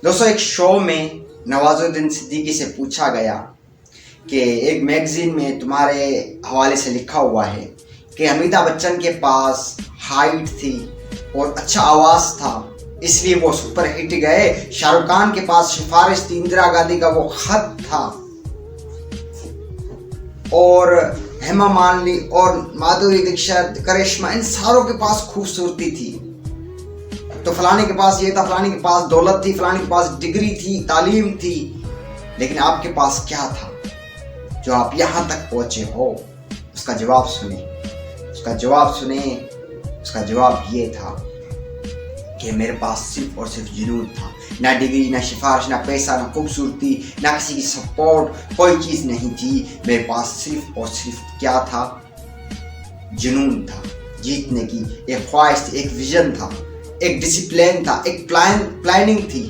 दोस्तों, एक शो में नवाजुद्दीन सिद्दीकी से पूछा गया कि एक मैगजीन में तुम्हारे हवाले से लिखा हुआ है कि अमिताभ बच्चन के पास हाइट थी और अच्छा आवाज़ था, इसलिए वो सुपर हिट गए। शाहरुख खान के पास सिफारिश थी, इंदिरा गांधी का वो खत था, और हेमा मालिनी और माधुरी दीक्षित, करिश्मा, इन सारों के पास खूबसूरती थी। तो फलाने के पास ये था, फलाने के पास दौलत थी, फलाने के पास डिग्री थी, तालीम थी, लेकिन आपके पास क्या था जो आप यहाँ तक पहुंचे हो? उसका जवाब सुने, उसका जवाब सुने। उसका जवाब ये था कि मेरे पास सिर्फ और सिर्फ जुनून था। ना डिग्री, ना सिफारिश, ना पैसा, ना खूबसूरती, ना किसी की सपोर्ट, कोई चीज़ नहीं थी। मेरे पास सिर्फ और सिर्फ क्या था? जुनून था, जीतने की एक ख्वाहिश थी, एक विजन था, एक डिसिप्लिन था, एक प्लानिंग थी।